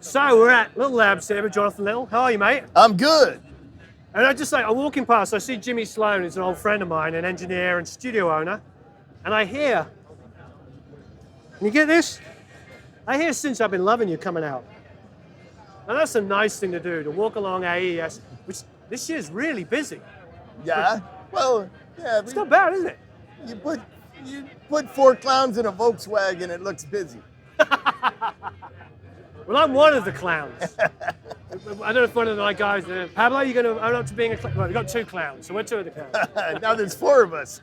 So we're at Little Labs here with Jonathan Little. How are you, mate? I'm good. And I'm walking past, I see Jimmy Sloan, who's an old friend of mine, an engineer and studio owner, and I hear, can you get this? I hear Since I've Been Loving You coming out. Now that's a nice thing to do, to walk along AES, which this year's really busy. Yeah. Well, yeah. It's not bad, is it? You put four clowns in a Volkswagen, it looks busy. Well, I'm one of the clowns. I don't know if one of my guys, Pablo, you're going to own up to being a clown? Well, we've got two clowns, so we're two of the clowns. Now there's four of us.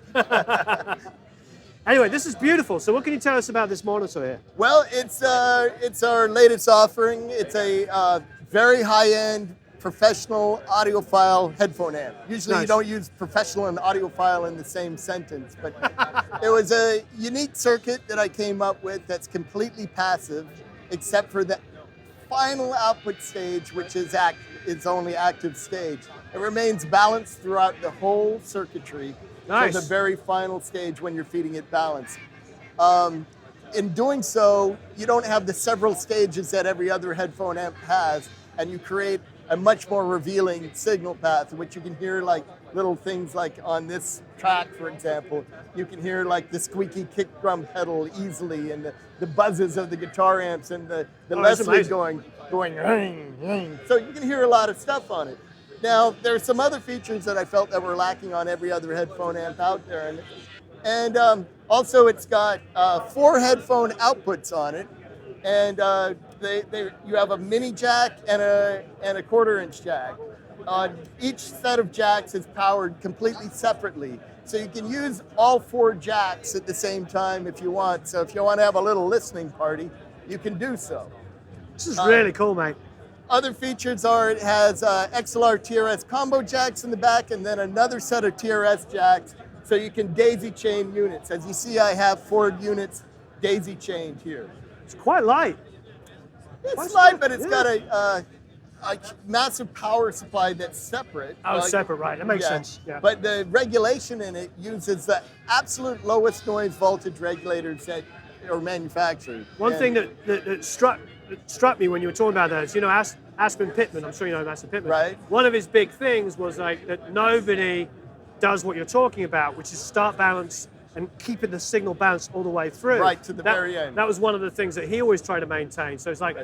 Anyway, this is beautiful. So what can you tell us about this monitor here? Well, it's our latest offering. It's a very high-end professional audiophile headphone amp. Usually Nice. You don't use professional and audiophile in the same sentence, but it was a unique circuit that I came up with that's completely passive, except for the final output stage, which is its only active stage. It remains balanced throughout the whole circuitry. Nice. To the very final stage when you're feeding it balance. In doing so, you don't have the several stages that every other headphone amp has, and you create a much more revealing signal path, in which you can hear like little things like on this track, for example, you can hear like the squeaky kick drum pedal easily, and the buzzes of the guitar amps, and the Leslie going, ring, ring. So you can hear a lot of stuff on it. Now, there's some other features that I felt that were lacking on every other headphone amp out there. And also it's got 4 headphone outputs on it. And you have a mini jack and a 1/4-inch jack. Each set of jacks is powered completely separately. So you can use all 4 jacks at the same time if you want. So if you want to have a little listening party, you can do so. This is really cool, mate. Other features are it has XLR TRS combo jacks in the back, and then another set of TRS jacks, so you can daisy chain units. As you see, I have 4 units daisy chained here. It's quite light. It's light, but it's got a massive power supply that's separate. Oh, separate, right. That makes sense. Yeah. But the regulation in it uses the absolute lowest noise voltage regulators that are manufactured. One thing that struck me when you were talking about that is, you know, Aspen Pittman, I'm sure you know Aspen Pittman. Right. One of his big things was like that nobody does what you're talking about, which is start balance and keeping the signal balanced all the way through. Right, to the very end. That was one of the things that he always tried to maintain. So it's like,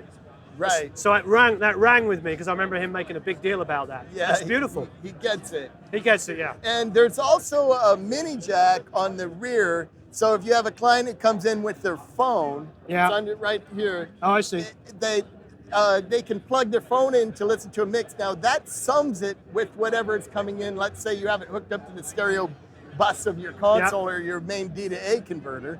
right. So that rang with me because I remember him making a big deal about that. Yeah, it's beautiful. He gets it. He gets it, yeah. And there's also a mini jack on the rear. So if you have a client that comes in with their phone, yeah. It's under right here. Oh, I see. They can plug their phone in to listen to a mix. Now that sums it with whatever is coming in. Let's say you have it hooked up to the stereo bus of your console, or your main D to A converter.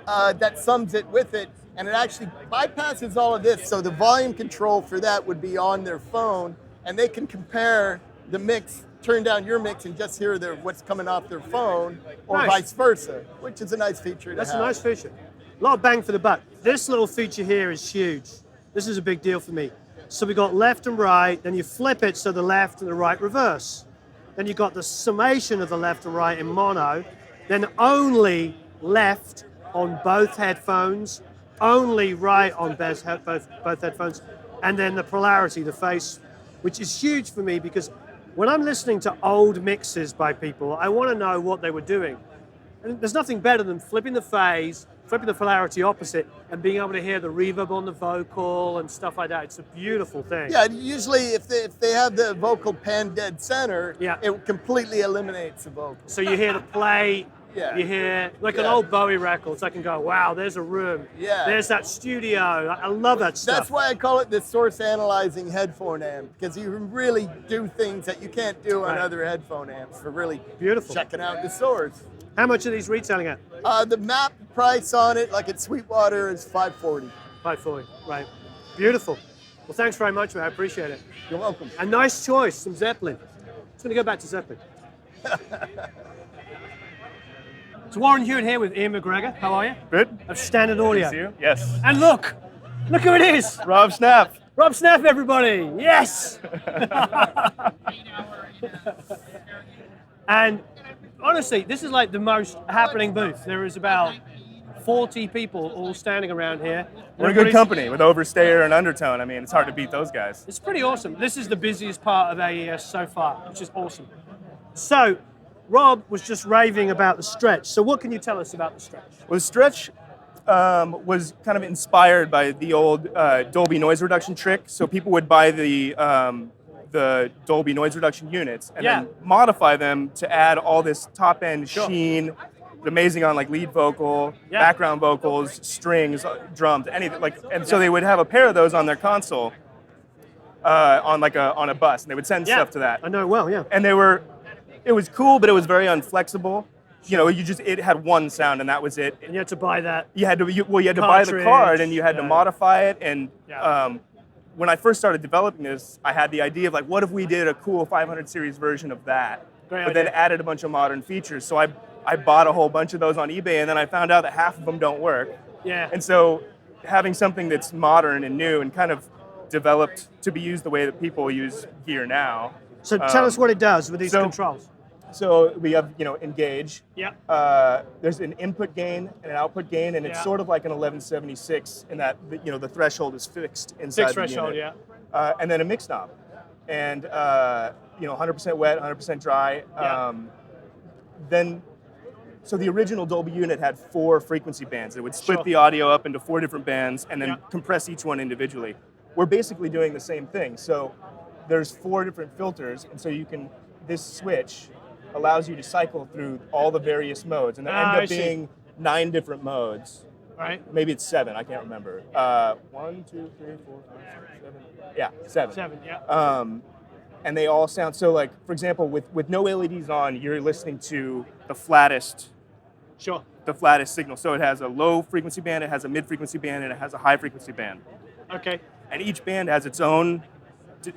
That sums it with it, and it actually bypasses all of this. So the volume control for that would be on their phone, and they can compare the mix, turn down your mix, and just hear what's coming off their phone, or Nice. vice versa, which is a nice feature. That's to a have. nice feature. A lot of bang for the buck. This little feature here is huge. This is a big deal for me. So we got left and right, then you flip it so the left and the right reverse. Then you got the summation of the left and right in mono, then only left on both headphones, only right on both headphones, and then the polarity, the phase, which is huge for me because when I'm listening to old mixes by people, I want to know what they were doing. And there's nothing better than flipping the phase, flipping the polarity opposite, and being able to hear the reverb on the vocal and stuff like that. It's a beautiful thing. Yeah, usually if they have the vocal pan dead center, Yeah. it completely eliminates the vocal. So you hear the play, Yeah. you hear, like an Yeah. old Bowie records, I can go, wow, there's a room. Yeah. There's that studio. I love that stuff. That's why I call it the source analyzing headphone amp, because you can really do things that you can't do on Right. other headphone amps for really Beautiful. checking out the source. How much are these retailing at? The map price on it, like at Sweetwater, is $540. 540, right. Beautiful. Well, thanks very much, man. I appreciate it. You're welcome. A nice choice, some Zeppelin. Just going to go back to Zeppelin. It's Warren Huart here with Ian McGregor. How are you? Good. Of Standard Audio. Nice to see you. Yes. And look who it is. Rob Snap. Rob Snaff, everybody. Yes. And honestly, this is like the most happening booth. There is about 40 people all standing around here. We're a good company with Overstayer and UnderTone. I mean, it's hard to beat those guys. It's pretty awesome. This is the busiest part of AES so far, which is awesome. So, Rob was just raving about the stretch. So what can you tell us about the stretch? Well, the stretch was kind of inspired by the old Dolby noise reduction trick. So people would buy the Dolby noise reduction units and then modify them to add all this top-end sheen, amazing on like lead vocal, background vocals, strings, drums, anything like. And so they would have a pair of those on their console on a bus, and they would send stuff to that. I know it well, yeah. And it was cool, but it was very unflexible. You know, it had one sound and that was it. And you had to buy that. You had to buy the card and you had to modify it. And when I first started developing this, I had the idea of like, what if we did a cool 500 series version of that, but then added a bunch of modern features. So I bought a whole bunch of those on eBay, and then I found out that half of them don't work. Yeah. And so having something that's modern and new and kind of developed to be used the way that people use gear now. So tell us what it does with these controls. So we have, engage. Yeah. There's an input gain and an output gain, and it's sort of like an 1176 in that, the threshold is fixed inside the threshold, unit. And then a mix knob. And, 100% wet, 100% dry. So the original Dolby unit had 4 frequency bands. It would split the audio up into 4 different bands and then compress each one individually. We're basically doing the same thing. So there's 4 different filters, and so this switch allows you to cycle through all the various modes, and there end up being 9 different modes. Right. Maybe it's 7, I can't remember. 1, 2, 3, 4, 5, 6, 7. Yeah, 7. 7, yeah. And they all sound, so like, for example, with no LEDs on, you're listening to the flattest signal. So it has a low frequency band, it has a mid frequency band, and it has a high frequency band. Okay. And each band has its own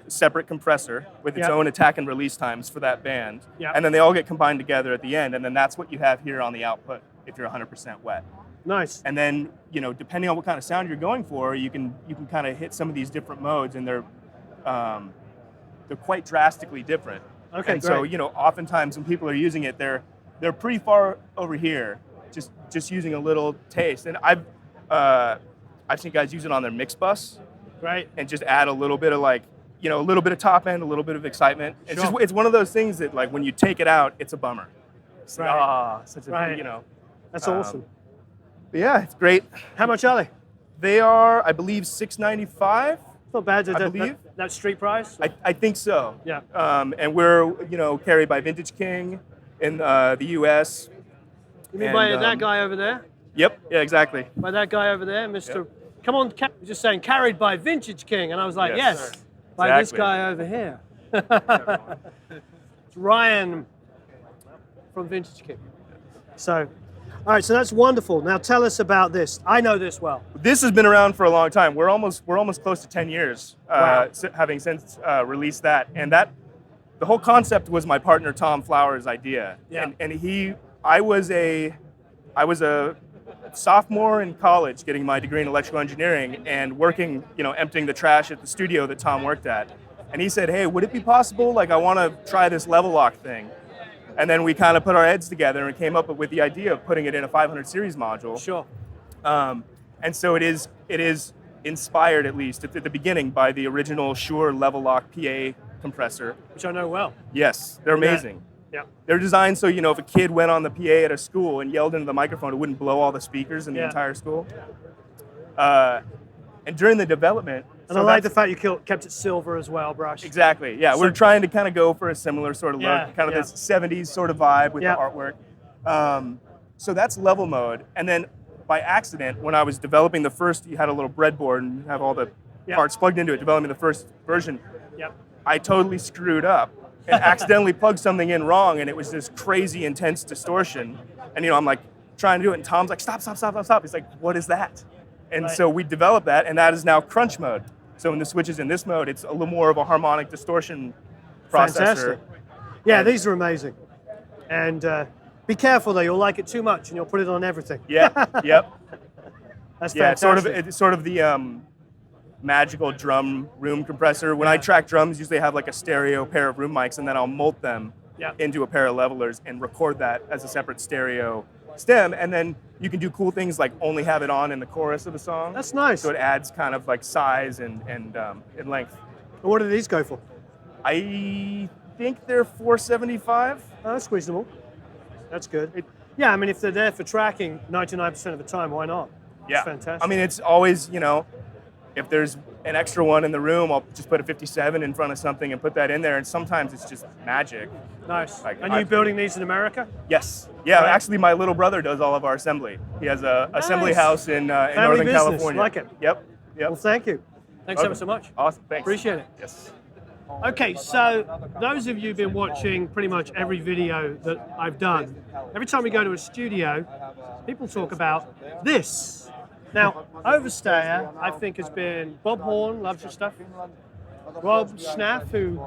separate compressor with its own attack and release times for that band. Yeah. And then they all get combined together at the end, and then that's what you have here on the output if you're 100% wet. Nice. And then, depending on what kind of sound you're going for, you can kind of hit some of these different modes, and they're quite drastically different. Okay, and great. so, oftentimes when people are using it, they're pretty far over here, just using a little taste. And I've seen guys use it on their mix bus. Right. And just add a little bit of a little bit of top end, a little bit of excitement. It's one of those things that like when you take it out, it's a bummer. It's such a That's awesome. But yeah, it's great. How much are they? They are, I believe, $695. Not bad. I believe that street price. I think so. Yeah. And we're carried by Vintage King in the U.S. You mean by that guy over there? Yep. Yeah. Exactly. By that guy over there, Mr. Yep. Come on, just saying, carried by Vintage King, and I was like, yes, by this guy over here. It's Ryan from Vintage King. So, all right, so that's wonderful. Now tell us about this. I know this well. This has been around for a long time. We're almost close to 10 years, having since released that. And the whole concept was my partner Tom Flower's idea. Yeah. And I was a sophomore in college getting my degree in electrical engineering and working, emptying the trash at the studio that Tom worked at. And he said, hey, would it be possible, like I want to try this level lock thing? And then we kind of put our heads together and came up with the idea of putting it in a 500 series module. Sure. And so it is inspired, at least at the beginning, by the original Shure level lock PA compressor. Which I know well. Yes, they're amazing. Yeah. They're designed so, if a kid went on the PA at a school and yelled into the microphone, it wouldn't blow all the speakers in the entire school. And during the development... And I like the fact you kept it silver as well, brush. Exactly, yeah. We're trying to kind of go for a similar sort of look, kind of this 70s sort of vibe with the artwork. So that's level mode. And then by accident, when I was developing the first, you had a little breadboard and you have all the parts plugged into it, developing the first version. Yep. I totally screwed up and accidentally plugged something in wrong, and it was this crazy intense distortion. And I'm like trying to do it, and Tom's like, stop. He's like, what is that? And so we developed that, and that is now crunch mode. So when the switch is in this mode, it's a little more of a harmonic distortion processor. Fantastic. Yeah, these are amazing. And be careful though, you'll like it too much and you'll put it on everything. Yeah, yep. That's fantastic. It's sort of the magical drum room compressor. When I track drums, usually I have like a stereo pair of room mics, and then I'll molt them into a pair of levelers and record that as a separate stereo stem, and then you can do cool things like only have it on in the chorus of a song. That's nice. So it adds kind of like size and length. And what do these go for? I think they're $475. Oh, that's reasonable. That's good. Yeah, I mean, if they're there for tracking 99% of the time, why not? Yeah, It's fantastic. I mean, it's always, if there's an extra one in the room, I'll just put a 57 in front of something and put that in there, and sometimes it's just magic. Nice. Like, And you building these in America? Yes. Yeah, Right. actually, my little brother does all of our assembly. He has a assembly Nice. house in Northern business. California. Like it. Yep. Well, thank you. Thanks ever Okay. so much. Awesome. Thanks. Appreciate it. Yes. Okay, so those of you who've been watching pretty much every video that I've done, every time we go to a studio, people talk about this. Now, Overstayer, I think, has been Bob Horn, loves your stuff. Rob Schnaff, who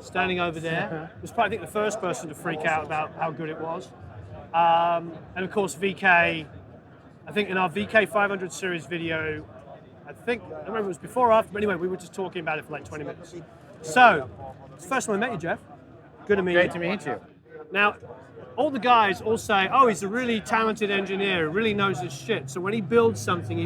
standing over there, was probably, I think, the first person to freak out about how good it was. And of course, VK, I think in our VK 500 series video, I don't remember if it was before or after, but anyway, we were just talking about it for like 20 minutes. So, it's the first time I met you, Jeff. Good to meet you. Great to meet you. Now, all the guys all say, oh, he's a really talented engineer, really knows his shit. So when he builds something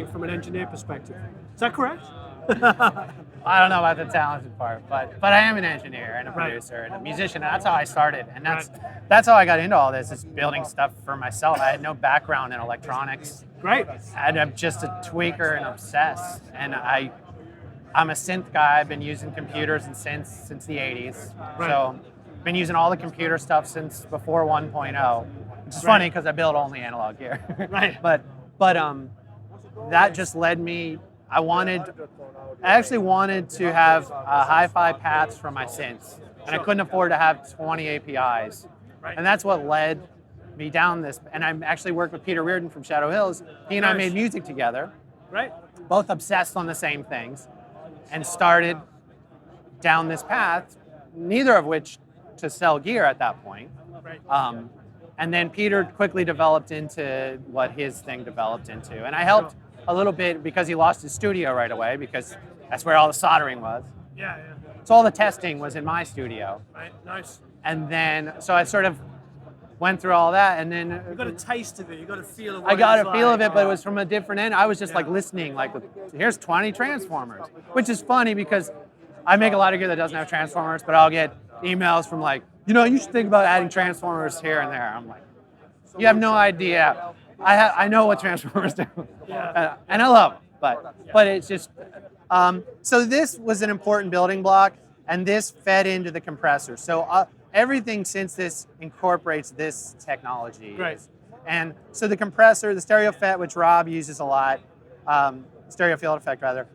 from an engineer perspective. Is that correct? I don't know about the talented part, but I am an engineer and a Right. producer and a musician. And that's how I started, and that's how I got into all this, is building stuff for myself. I had no background in electronics, Great. and I'm just a tweaker and obsessed. And I'm a synth guy. I've been using computers and synths since the 80s. Right. So I've been using all the computer stuff since before 1.0, which is Right. funny because I build only analog gear. Right. But that just led me. I actually wanted to have hi-fi paths for my synths, and I couldn't afford to have 20 APIs. Right. And that's what led me down this. And I actually worked with Peter Reardon from Shadow Hills. He and I Nice. made music together, Right? both obsessed on the same things, and started down this path, neither of which to sell gear at that point. Right. And then Peter quickly developed into what his thing developed into. And I helped a little bit because he lost his studio right away, because that's where all the soldering was. Yeah. So all the testing was in my studio. Right. Nice. And then, so I sort of went through all that, and then You got a taste of it. You got a feel of I what got it's a feel of like. it, but it was from a different end. I was just like listening, like, here's 20 transformers, which is funny because I make a lot of gear that doesn't have transformers, but I'll get emails from like, you should think about adding transformers here and there. I'm like, you have no idea. I know what transformers do, and I love them, but it's just, so this was an important building block, and this fed into the compressor. So everything since this incorporates this technology. Great. And so the compressor, the stereo FET, which Rob uses a lot, stereo field effect rather,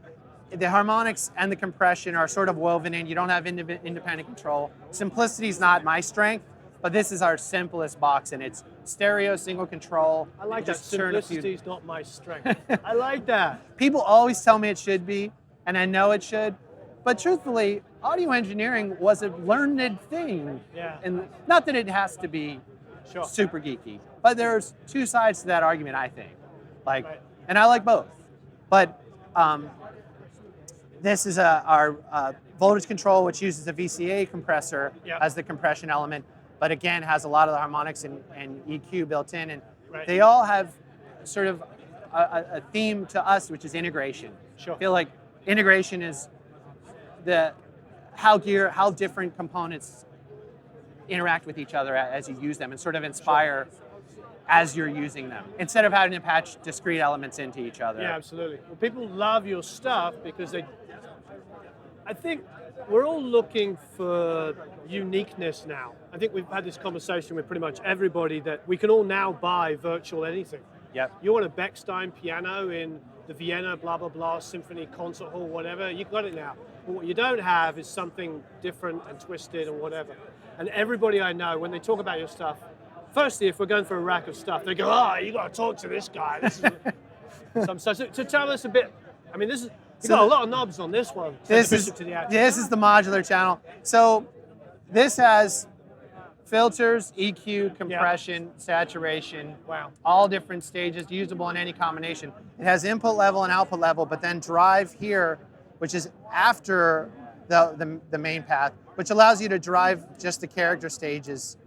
the harmonics and the compression are sort of woven in. You don't have independent control. Simplicity is not my strength, but this is our simplest box, and it's stereo, single control. I like You that. just turn a few- Simplicity is not my strength. I like that. People always tell me it should be, and I know it should, but truthfully, audio engineering was a learned thing. Yeah. And not that it has to be Sure. super geeky, but there's two sides to that argument, I think. Right. And I like both. But this is our voltage control, which uses a VCA compressor as the compression element, but again has a lot of the harmonics and EQ built in, and Right. they all have sort of a theme to us, which is integration. Sure. I feel like integration is how different components interact with each other as you use them, and sort of inspire as you're using them, instead of having to patch discrete elements into each other. Yeah, absolutely. Well, people love your stuff because I think we're all looking for uniqueness now. I think we've had this conversation with pretty much everybody that we can all now buy virtual anything. Yep. You want a Bechstein piano in the Vienna blah blah blah symphony concert hall, whatever, you got it now. But what you don't have is something different and twisted and whatever. And everybody I know, when they talk about your stuff, firstly, if we're going for a rack of stuff, they go, "Oh, you got to talk to this guy." This is some stuff. So tell us a bit. I mean, you got a lot of knobs on this one. This is the modular channel. So this has filters, EQ, compression, saturation, all different stages, usable in any combination. It has input level and output level, but then drive here, which is after the main path, which allows you to drive just the character stages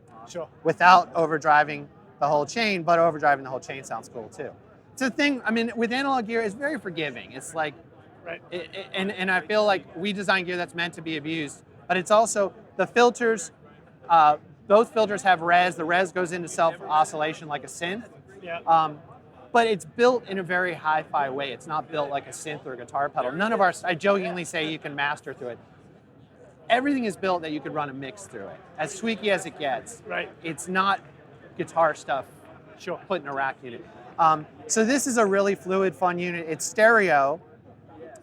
without overdriving the whole chain, but overdriving the whole chain sounds cool too. It's a thing, I mean, with analog gear, it's very forgiving. It's like, Right. and I feel like we design gear that's meant to be abused, but it's also the filters, both filters have res. The res goes into self-oscillation like a synth. Yeah. But it's built in a very hi-fi way. It's not built like a synth or a guitar pedal. None of our, I jokingly say you can master through it. Everything is built that you could run a mix through it. As tweaky as it gets. Right. It's not guitar stuff Sure. put in a rack unit. So this is a really fluid, fun unit. It's stereo,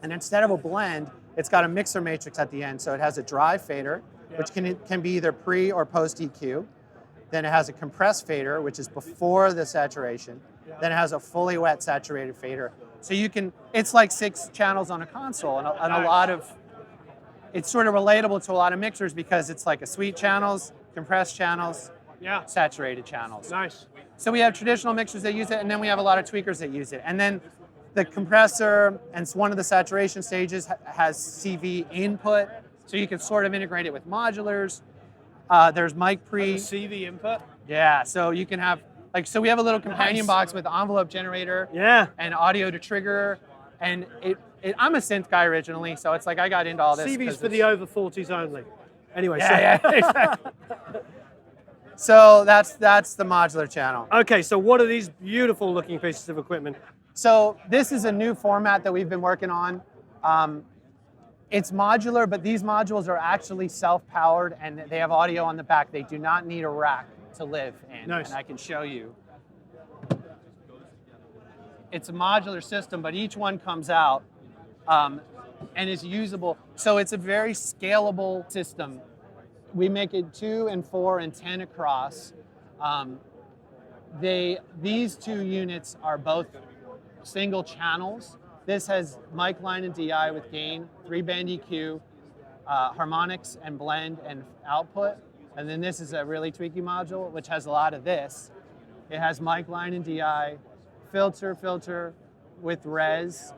and instead of a blend, it's got a mixer matrix at the end. So it has a dry fader, which can be either pre or post EQ. Then it has a compressed fader, which is before the saturation. Then it has a fully wet saturated fader. So you can, it's like 6 channels on a console, and a lot of, it's sort of relatable to a lot of mixers because it's like a sweet channels, compressed channels, Yeah. saturated channels. Nice. So we have traditional mixers that use it, and then we have a lot of tweakers that use it. And then the compressor and one of the saturation stages has CV input, so you can sort of integrate it with modulars. There's mic pre. CV input. Yeah, so you can have, like, so we have a little companion box with envelope generator Yeah. and audio to trigger. And I'm a synth guy originally, so it's like I got into all this. CV's 'cause for the over 40s only. Anyway. Yeah, yeah, exactly. So that's the modular channel. Okay, so what are these beautiful looking pieces of equipment? So this is a new format that we've been working on. It's modular, but these modules are actually self-powered and they have audio on the back. They do not need a rack to live in. Nice. And I can show you. It's a modular system, but each one comes out and is usable. So it's a very scalable system. We make it 2 and 4 and 10 across. These 2 units are both single channels. This has mic line and DI with gain, 3-band EQ, harmonics and blend and output. And then this is a really tweaky module, which has a lot of this. It has mic line and DI, filter with res.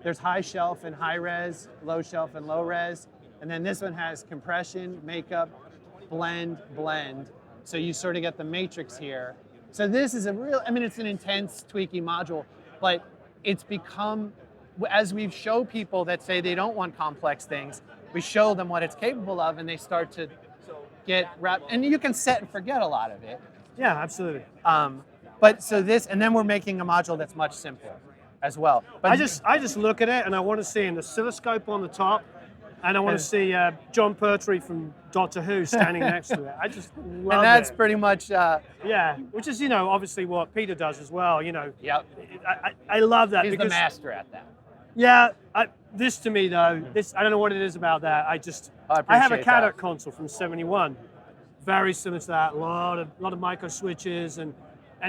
There's high shelf and high res, low shelf and low res. And then this one has compression, makeup, blend. So you sort of get the matrix here. So this is it's an intense tweaky module, but it's become, as we show people that say they don't want complex things, we show them what it's capable of and they start to get wrapped, and you can set and forget a lot of it. Yeah, absolutely. But so this, and then we're making a module that's much simpler as well. But I just look at it and I want to see an oscilloscope on the top, and I want to see John Pertwee from Doctor Who standing next to it. I just love and that's it. pretty much, Yeah, which is, obviously what Peter does as well, yep. I love that. He's because, the master at that. Yeah, this to me though, I don't know what it is about that. I have a appreciate Cadot that. console from '71, very similar to that. A lot of micro switches and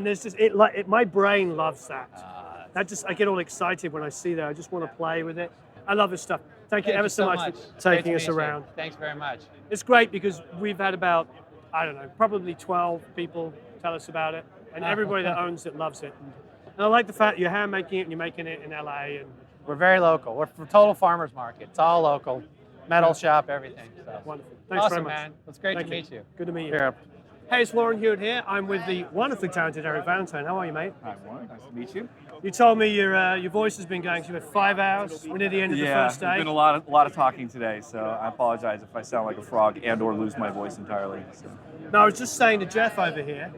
there's just my brain loves that. I get all excited when I see that. I just want to play with it. I love this stuff. Thank you ever so much for taking us around. Thanks very much. It's great because we've had about, I don't know, probably 12 people tell us about it, and everybody that owns it loves it. And I like the fact you're hand making it and you're making it in LA. And We're very local. We're from total farmers market. It's all local. Metal shop, everything. So. wonderful. Thanks Awesome, very much. man. It's great Thank to meet you. Good to meet you. Yeah. Hey, it's Lauren Huart here. I'm with the wonderfully talented Eric Valentine. How are you, mate? Hi, Warren. Nice to meet you. You told me your voice has been going. So you had 5 hours. We're near the end of the first day. There's been a lot of talking today, so I apologize if I sound like a frog and/or lose my voice entirely. So. No, I was just saying to Jeff over here,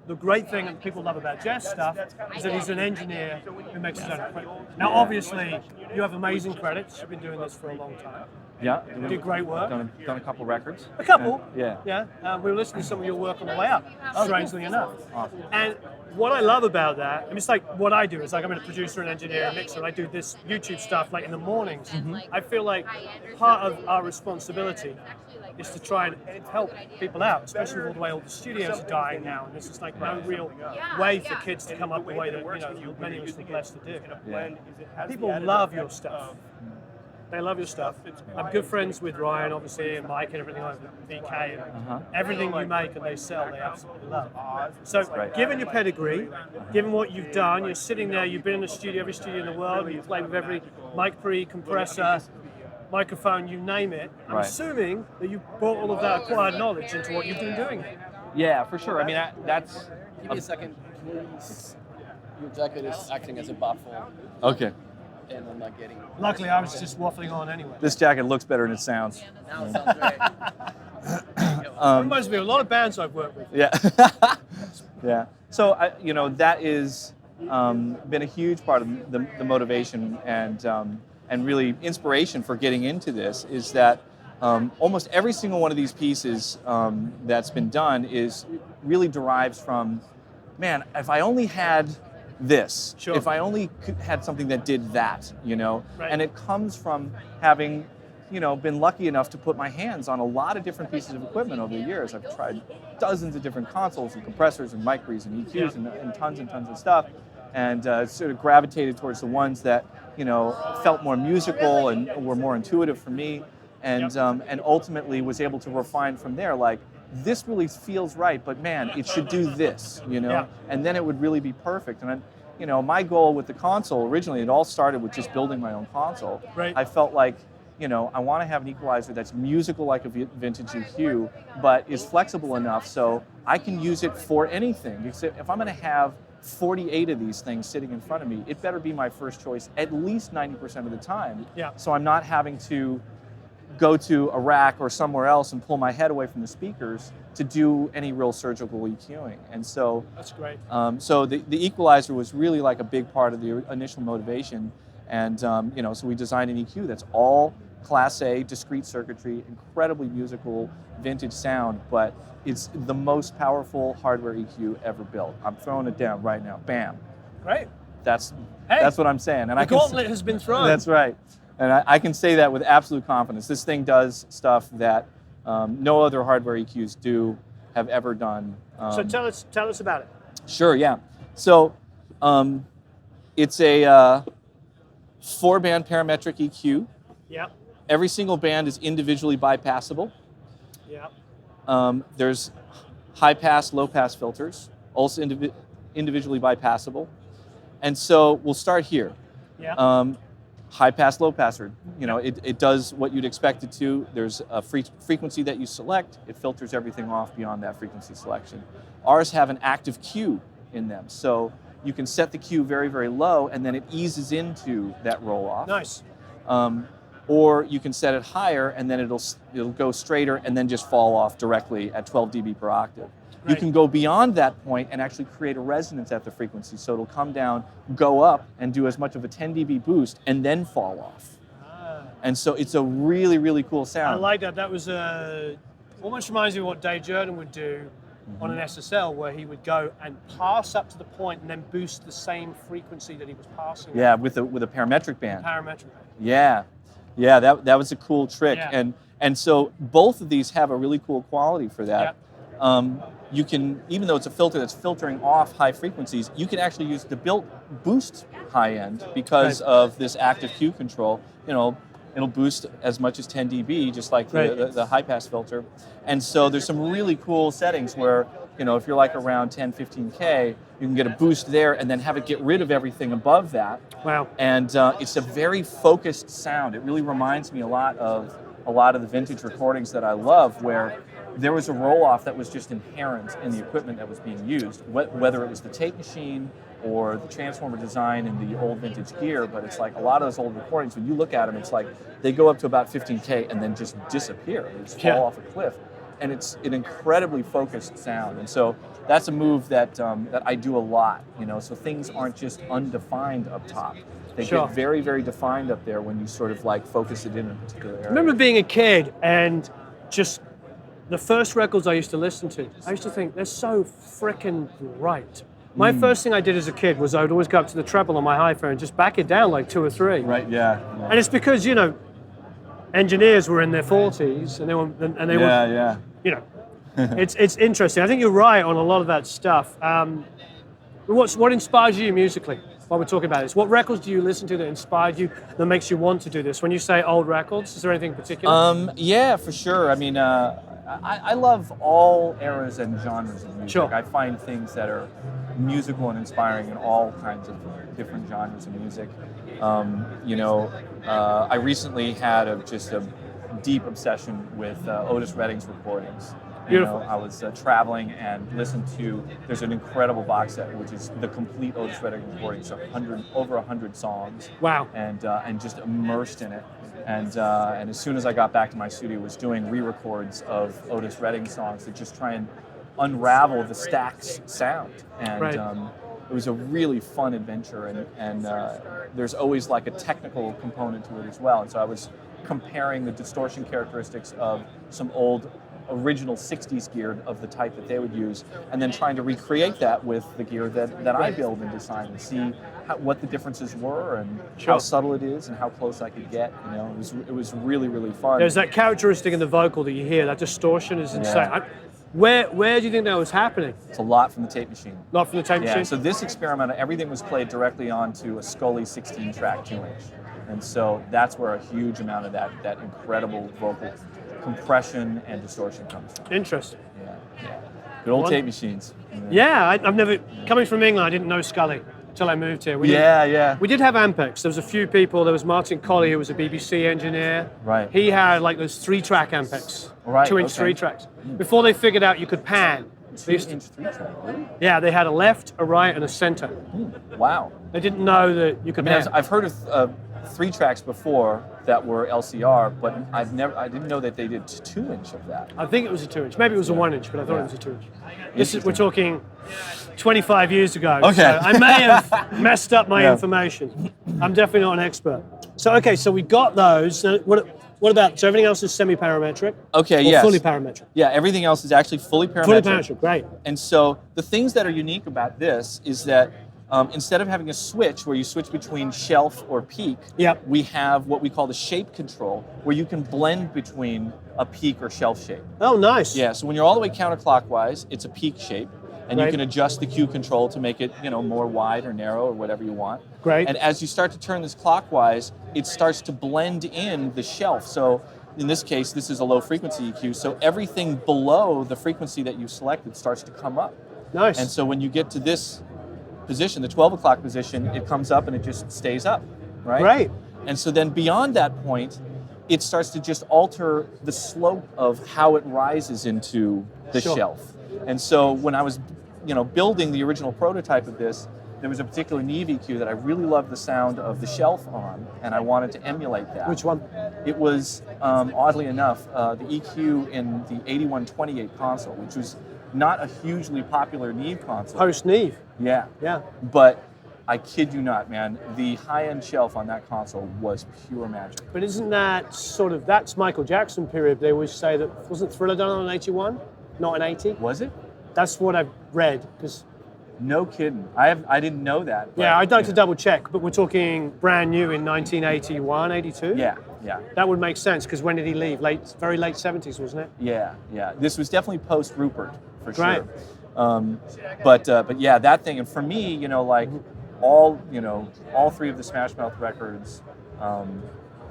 the great thing that people love about Jeff's stuff is that he's an engineer who makes his own equipment. Now, obviously, you have amazing credits. You've been doing this for a long time. Yeah. You did great work. Done a couple records. A couple. Yeah. Yeah. We were listening to some of your work on the way up, strangely enough. Awesome. And what I love about that, it's like what I do is like I'm a producer and engineer and mixer, and I do this YouTube stuff like in the mornings. I feel like part of our responsibility is to try and help people out, especially with all the studios are dying now, and this is like no real way for kids to come up the way that many of us are blessed to do. Yeah. People love your stuff. They love your stuff. I'm good friends with Ryan, obviously, and Mike and everything like that, VK, and everything you make and they sell, they absolutely love. So, given your pedigree, given what you've done, you're sitting there, you've been in the studio, every studio in the world, you've played with every mic pre, compressor, microphone, you name it. I'm assuming that you brought all of that acquired knowledge into what you've been doing. Yeah, for sure. I mean, that's Give me a second, please. Your jacket is acting as a baffle, okay. and I'm not getting it. Luckily, I was just waffling on anyway. This jacket looks better than it sounds. Now it sounds great. Reminds me of a lot of bands I've worked with. Yeah, yeah. So that is been a huge part of the motivation and really inspiration for getting into this is that almost every single one of these pieces that's been done really derives from, man, if I only had this, Sure. if I only had something that did that, Right. and it comes from having been lucky enough to put my hands on a lot of different pieces of equipment over the years. I've tried dozens of different consoles and compressors and mic pre's and EQs and tons of stuff, and sort of gravitated towards the ones that felt more musical and were more intuitive for me, and ultimately was able to refine from there. Like, this really feels right, but man, it should do this, and then it would really be perfect. And my goal with the console originally, it all started with just building my own console. Right. I felt like, I want to have an equalizer that's musical like a vintage EQ, but is flexible enough so I can use it for anything. If I'm going to have 48 of these things sitting in front of me, it better be my first choice at least 90% of the time. Yeah. So I'm not having to go to a rack or somewhere else and pull my head away from the speakers to do any real surgical EQing. And so That's great. so the equalizer was really like a big part of the initial motivation. And so we designed an EQ that's all Class A, discrete circuitry, incredibly musical, vintage sound, but it's the most powerful hardware EQ ever built. I'm throwing it down right now. Bam. Great. That's Hey, what I'm saying. And the gauntlet has been thrown. That's right. And I can say that with absolute confidence. This thing does stuff that no other hardware EQs have ever done. So tell us about it. Sure, yeah. So it's a 4-band parametric EQ. Yeah. Every single band is individually bypassable. Yeah. There's high pass, low pass filters, also individually bypassable. And so we'll start here. Yeah. High pass, low passer. It does what you'd expect it to. There's a frequency that you select. It filters everything off beyond that frequency selection. Ours have an active Q in them. So you can set the Q very, very low, and then it eases into that roll off. Nice. Or you can set it higher, and then it'll go straighter and then just fall off directly at 12 dB per octave. Right. You can go beyond that point and actually create a resonance at the frequency. So it'll come down, go up, and do as much of a 10 dB boost, and then fall off. And so it's a really, really cool sound. I like that. That was almost reminds me of what Dave Jordan would do on an SSL, where he would go and pass up to the point and then boost the same frequency that he was passing. Yeah, with a parametric band. Parametric. Yeah, that was a cool trick. Yeah. And so both of these have a really cool quality for that. Yeah. You can, even though it's a filter that's filtering off high frequencies, you can actually use the built boost high end because of this active Q control. It'll boost as much as 10 dB, just like the high pass filter. And so there's some really cool settings where, if you're like around 10, 15K, you can get a boost there and then have it get rid of everything above that. Wow. And it's a very focused sound. It really reminds me a lot of the vintage recordings that I love, where there was a roll-off that was just inherent in the equipment that was being used, whether it was the tape machine or the transformer design in the old vintage gear. But it's like a lot of those old recordings, when you look at them, it's like they go up to about 15K and then just disappear. They just fall off a cliff. And it's an incredibly focused sound. And so that's a move that I do a lot, so things aren't just undefined up top. They get very, very defined up there when you sort of like focus it in a particular area. I remember being a kid and just the first records I used to listen to, I used to think they're so frickin' right. My first thing I did as a kid was I would always go up to the treble on my hi-fi and just back it down like 2 or 3. Right, yeah. And it's because, engineers were in their 40s and they were, it's interesting. I think you're right on a lot of that stuff. What inspires you musically while we're talking about this? What records do you listen to that inspired you, that makes you want to do this? When you say old records, is there anything particular? Yeah, for sure. I mean, I love all eras and genres of music. Sure. I find things that are musical and inspiring in all kinds of different genres of music. I recently had just a deep obsession with Otis Redding's recordings. Beautiful. I was traveling and listened to. There's an incredible box set, which is the complete Otis Redding recording. So over 100 songs. Wow. And just immersed in it. And as soon as I got back to my studio, was doing re-records of Otis Redding songs to just try and unravel the Stax sound. And it was a really fun adventure. And there's always like a technical component to it as well. And so I was comparing the distortion characteristics of some old original 60s gear of the type that they would use, and then trying to recreate that with the gear that I build and design, and see what the differences were and how subtle it is and how close I could get. It was really, really fun. There's that characteristic in the vocal that you hear. That distortion is insane. Where do you think that was happening? It's a lot from the tape machine. Not from the tape machine? So this experiment, everything was played directly onto a Scully 16-track 2-inch. And so that's where a huge amount of that incredible vocal compression and distortion comes from. Interesting. Yeah. Good old tape machines. Yeah, I've never, coming from England, I didn't know Scully until I moved here. We did have Ampex. There was a few people. There was Martin Colley, who was a BBC engineer. Right. He had like those 3-track Ampex. Right. 2-inch 3-tracks. Before they figured out you could pan. 2-inch 3-track, really? Yeah, they had a left, a right, and a center. Wow. They didn't know that you could pan. I've heard of 3-tracks before that were LCR, but I didn't know that they did 2-inch of that. I think it was a 2-inch. Maybe it was a 1-inch, but I thought it was a 2-inch. We're talking 25 years ago. Okay. So I may have messed up my information. I'm definitely not an expert. So we got those. What about, so everything else is semi-parametric? Okay, or yes. fully parametric? Yeah, everything else is actually fully parametric. Fully parametric, great. And so the things that are unique about this is that instead of having a switch where you switch between shelf or peak, we have what we call the shape control, where you can blend between a peak or shelf shape. Oh, nice. Yeah, so when you're all the way counterclockwise, it's a peak shape, and you can adjust the Q control to make it, more wide or narrow or whatever you want. Great. And as you start to turn this clockwise, it starts to blend in the shelf. So in this case, this is a low frequency EQ, so everything below the frequency that you selected starts to come up. Nice. And so when you get to this position, the 12 o'clock position, it comes up and it just stays up, right? Great. And so then beyond that point, it starts to just alter the slope of how it rises into the shelf. And so when I was, building the original prototype of this, there was a particular Neve EQ that I really loved the sound of the shelf on, and I wanted to emulate that. Which one? It was, oddly enough, the EQ in the 8128 console, which was not a hugely popular Neve console. Post-Neve. Yeah. But I kid you not, man, the high-end shelf on that console was pure magic. But isn't that that's Michael Jackson period? They always say that, wasn't Thriller done on an 81, not an 80? Was it? That's what I've read, because... No kidding. I didn't know that. Yeah, I'd like to double check, but we're talking brand new in 1981, 82? Yeah. That would make sense, because when did he leave? Very late 70s, wasn't it? Yeah. This was definitely post-Rupert, for Right. sure. But yeah, that thing, and for me, all three of the Smash Mouth records,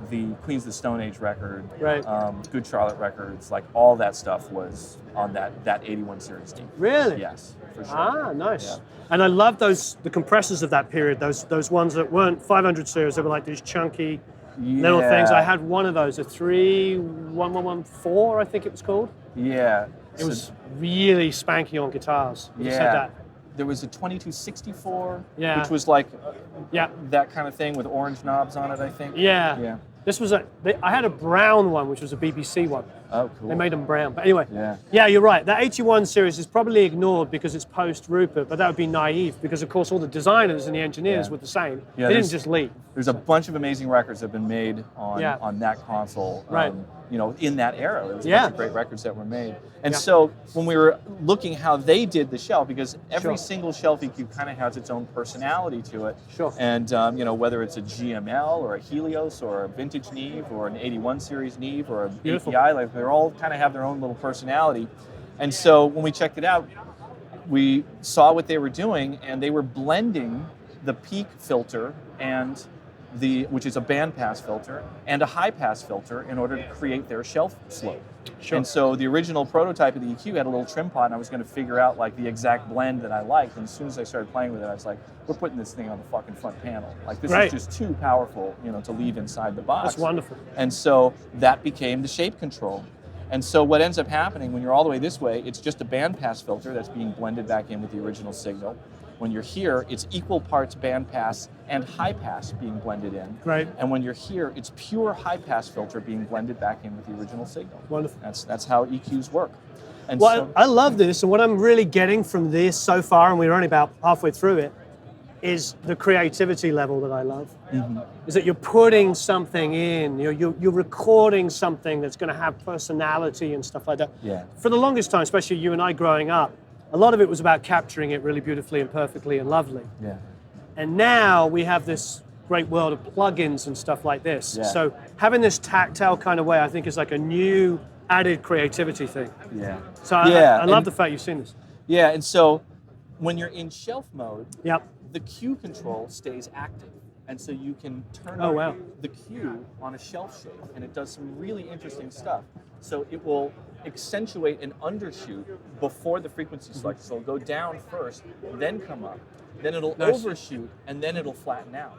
the Queens of the Stone Age record, right. Good Charlotte records, like all that stuff was on that 81 series team. Really? Yes, for sure. Ah, nice. Yeah. And I love the compressors of that period, those ones that weren't 500 series, they were like these chunky little things. I had one of those, a 31114, I think it was called. Yeah. It was really spanky on guitars. You said that. There was a 2264, Yeah. which was like Yeah. that kind of thing with orange knobs on it, I think. Yeah. This was I had a brown one, which was a BBC one. Oh, cool. They made them brown. But anyway, Yeah, you're right. That 81 series is probably ignored because it's post-Rupert, but that would be naive because, of course, all the designers and the engineers were the same. Yeah, they didn't just leave. There's a bunch of amazing records that have been made on that console. Right. In that era. There was a Yeah. bunch of great records that were made. And so when we were looking how they did the shelf, because every single shelf EQ kind of has its own personality to it. Sure. And whether it's a GML or a Helios or a vintage Neve or an 81 series Neve or an API, like they're all kind of have their own little personality. And so when we checked it out, we saw what they were doing, and they were blending the peak filter and which is a bandpass filter, and a high-pass filter in order to create their shelf slope. Sure. And so the original prototype of the EQ had a little trim pot, and I was going to figure out like the exact blend that I liked. And as soon as I started playing with it, I was like, we're putting this thing on the fucking front panel. Like this is just too powerful, to leave inside the box. That's wonderful. And so that became the shape control. And so what ends up happening when you're all the way this way, it's just a bandpass filter that's being blended back in with the original signal. When you're here, it's equal parts bandpass and high pass being blended in. Right. And when you're here, it's pure high pass filter being blended back in with the original signal. Wonderful. That's how EQs work. And Well, so, I love this, and what I'm really getting from this so far, and we're only about halfway through it, is the creativity level that I love. Is that you're putting something in, you're recording something that's going to have personality and stuff like that. Yeah. For the longest time, especially you and I growing up, a lot of it was about capturing it really beautifully and perfectly and lovely. yeah. And now we have this great world of plugins and stuff like this. Yeah. So having this tactile kind of way, I think is like a new added creativity thing. Yeah. So I love the fact you've seen this. Yeah, and so when you're in shelf mode, Yep. the Q control stays active. And so you can turn Oh, on wow. the Q on a shelf shape, and it does some really interesting stuff. So it will accentuate an undershoot before the frequency selection. So it'll go down first, then come up. Then it'll Nice. overshoot, and then it'll flatten out.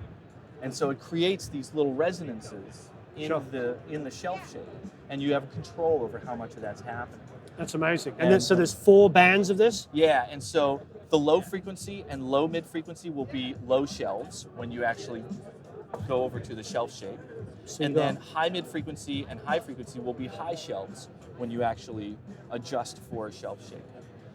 And so it creates these little resonances in Sure. the shelf shape, and you have control over how much of that's happening. That's amazing. And- So there's 4 bands of this? Yeah, and so the low frequency and low mid frequency will be low shelves when you actually go over to the shelf shape. So And you then got- high mid frequency and high frequency will be high shelves when you actually adjust for a shelf shape.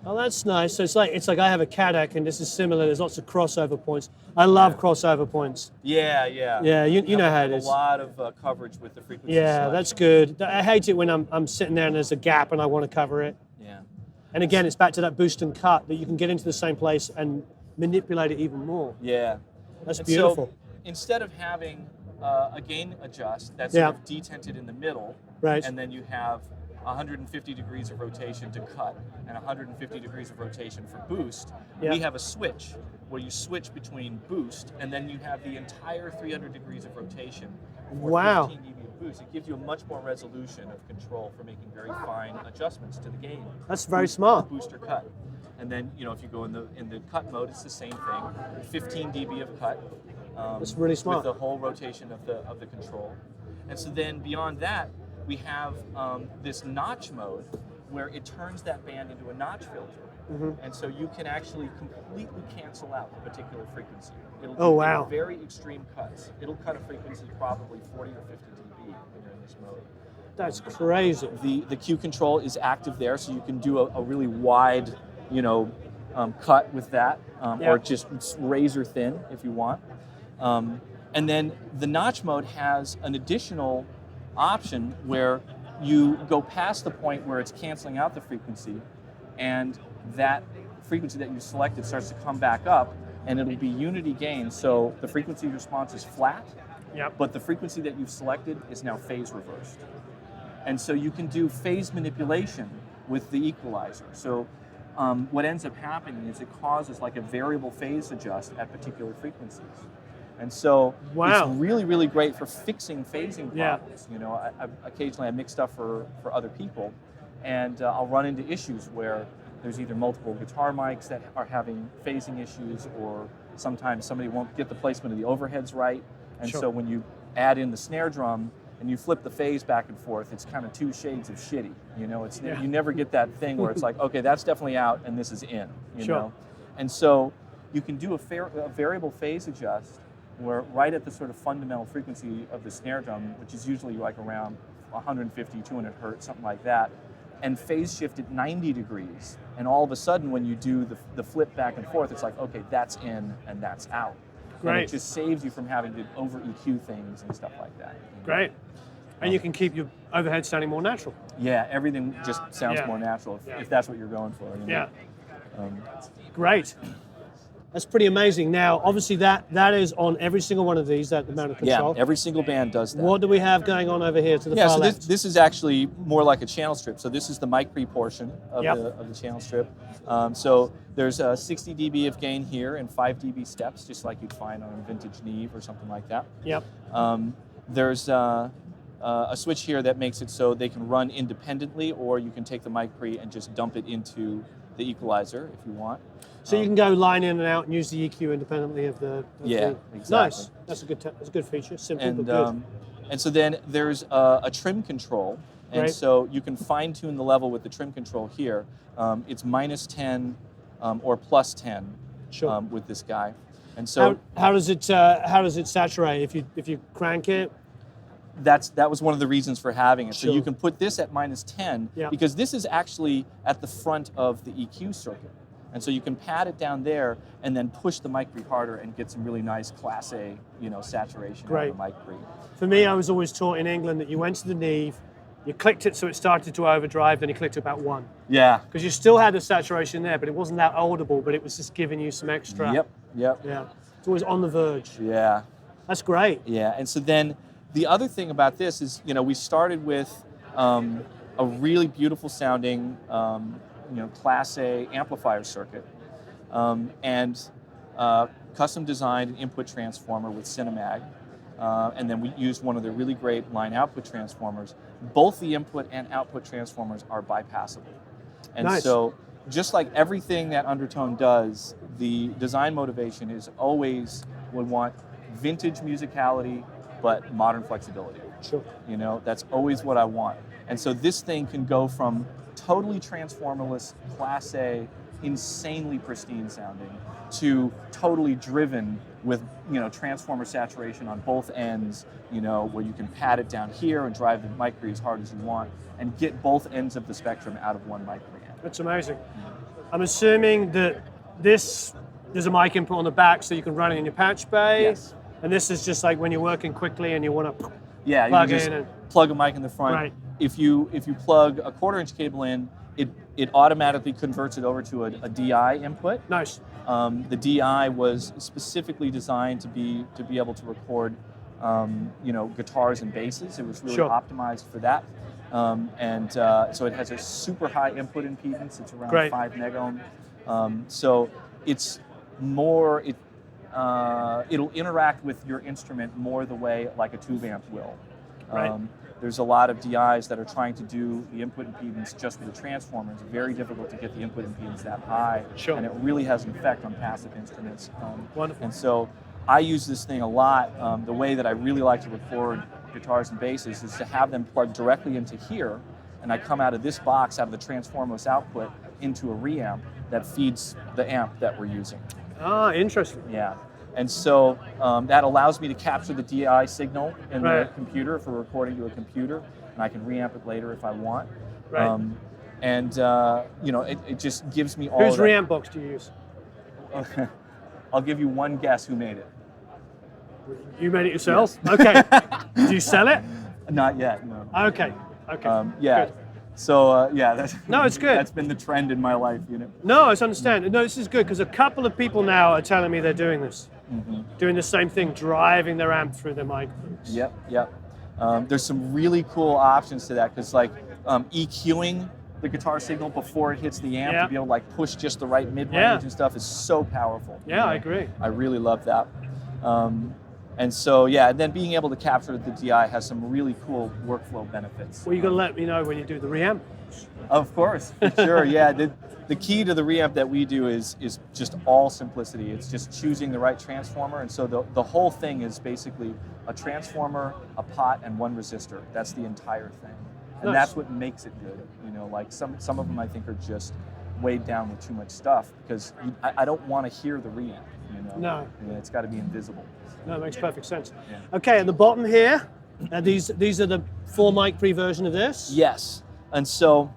Oh, that's nice. So it's like I have a Cadillac, and this is similar. There's lots of crossover points. I love crossover points. Yeah. Yeah, you know how it is. A lot of coverage with the frequency. Yeah, selection. that's good. I hate it when I'm sitting there and there's a gap and I want to cover it. Yeah. And again, it's back to that boost and cut that you can get into the same place and manipulate it even more. Yeah. That's And beautiful. So instead of having a gain adjust that's Yeah. sort of detented in the middle, Right. and then you have 150 degrees of rotation to cut and 150 degrees of rotation for boost, Yeah. we have a switch where you switch between boost, and then you have the entire 300 degrees of rotation for Wow. 15 dB of boost. It gives you a much more resolution of control for making very fine adjustments to the gain. That's very smart. Boost or cut. And then, if you go in the cut mode, it's the same thing. 15 dB of cut. That's really smart. With the whole rotation of the control. And so then beyond that, we have this notch mode where it turns that band into a notch filter. And so you can actually completely cancel out a particular frequency. It'll Oh, do wow. very extreme cuts. It'll cut a frequency probably 40 or 50 dB when you're in this mode. That's crazy. The Q control is active there, so you can do a really wide, cut with that, Yeah. or just razor thin if you want. And then the notch mode has an additional option where you go past the point where it's canceling out the frequency, and that frequency that you selected starts to come back up, and it'll be unity gain. So the frequency response is flat, Yep. but the frequency that you've selected is now phase reversed. And so you can do phase manipulation with the equalizer. So what ends up happening is it causes like a variable phase adjust at particular frequencies. And so Wow. it's really, really great for fixing phasing Yeah. problems. Occasionally I mix stuff for other people, and I'll run into issues where there's either multiple guitar mics that are having phasing issues, or sometimes somebody won't get the placement of the overheads right. And Sure. so when you add in the snare drum and you flip the phase back and forth, it's kind of 2 shades of shitty. Yeah. You never get that thing where it's like, okay, that's definitely out and this is in. Sure. Know? And so you can do a variable phase adjust where right at the sort of fundamental frequency of the snare drum, which is usually like around 150, 200 hertz, something like that, and phase shift at 90 degrees. And all of a sudden, when you do the flip back and forth, it's like, okay, that's in and that's out. And Great. it just saves you from having to over EQ things and stuff like that. Great. And you can keep your overhead sounding more natural. Yeah, everything just sounds Yeah. more natural Yeah. if that's what you're going for. Yeah. Um, Great. That's pretty amazing. Now, obviously, that is on every single one of these, that amount of control. yeah, every single band does that. What do we have going on over here to the Yeah, far so left? this is actually more like a channel strip. So this is the mic pre portion of, Yep. the channel strip. So there's 60 dB of gain here and 5 dB steps, just like you'd find on a vintage Neve or something like that. Yep. There's a switch here that makes it so they can run independently, or you can take the mic pre and just dump it into the equalizer if you want. So you can go line in and out and use the EQ independently of the. Yeah, the, exactly. Nice. That's a good feature. Simple but And good. and so then there's a trim control And Right. so you can fine tune the level with the trim control here. It's -10 or +10 Sure. with this guy. And so How does it saturate if you crank it? that was one of the reasons for having it. So you Sure. can put this at -10 Yeah. because this is actually at the front of the EQ circuit. And so you can pad it down there and then push the mic pre harder and get some really nice Class A, saturation Great. out of the mic pre. For me, I was always taught in England that you went to the Neve, you clicked it so it started to overdrive, then you clicked it about 1. Yeah. Because you still had the saturation there, but it wasn't that audible, but it was just giving you some extra. Yep. Yeah. It's always on the verge. Yeah. That's great. Yeah. And so then the other thing about this is, we started with a really beautiful sounding, Class A amplifier circuit, and custom designed an input transformer with Cinemag. And then we used one of the really great line output transformers. Both the input and output transformers are bypassable. And Nice. so just like everything that UnderTone does, the design motivation is always we want vintage musicality, but modern flexibility. Sure. That's always what I want. And so this thing can go from totally transformerless, Class A, insanely pristine sounding, to totally driven with transformer saturation on both ends, where you can pad it down here and drive the mic pre as hard as you want and get both ends of the spectrum out of one mic preamp. That's amazing. I'm assuming that there's a mic input on the back so you can run it in your patch bay. Yes. And this is just like when you're working quickly and you want to Yeah, you plug can just in and plug a mic in the front. Right. If you plug a 1/4-inch cable in, it automatically converts it over to a DI input. nice. The DI was specifically designed to be able to record, guitars and basses. It was really Sure. optimized for that, so it has a super high input impedance. It's around Great. 5 megohm. So it's more. It'll interact with your instrument more the way like a tube amp will. Right. There's a lot of DIs that are trying to do the input impedance just with the transformer. It's very difficult to get the input impedance that high, Sure. and it really has an effect on passive instruments. Wonderful. And so I use this thing a lot. The way that I really like to record guitars and basses is to have them plugged directly into here, and I come out of this box, out of the transformerless output, into a reamp that feeds the amp that we're using. Ah, interesting. Yeah. And so that allows me to capture the DI signal in the Right. computer if we're recording to a computer, and I can reamp it later if I want. Right. It just gives me all Whose of that. reamp box do you use? I'll give you one guess who made it. You made it yourself? Okay. Do you sell it? Not yet, no. Okay. Yeah. Good. So that's No, it's good. That's been the trend in my life, No, I understand. No, this is good because a couple of people now are telling me they're doing this. Doing the same thing, driving their amp through their mic. Yep. There's some really cool options to that because EQing the guitar signal before it hits the amp Yeah. to be able to push just the right mid-range Yeah. and stuff is so powerful. Yeah, I agree. I really love that. And so, and then being able to capture the DI has some really cool workflow benefits. Well, you got to let me know when you do the reamp. Of course, for sure. Yeah, the key to the reamp that we do is just all simplicity. It's just choosing the right transformer, and so the whole thing is basically a transformer, a pot, and one resistor. That's the entire thing, and Nice. that's what makes it good. Some of them I think are just weighed down with too much stuff because I don't want to hear the reamp. No. It's got to be invisible. No, it makes perfect sense. Yeah. Okay, at the bottom here, these are the 4 mic pre version of this. Yes, and so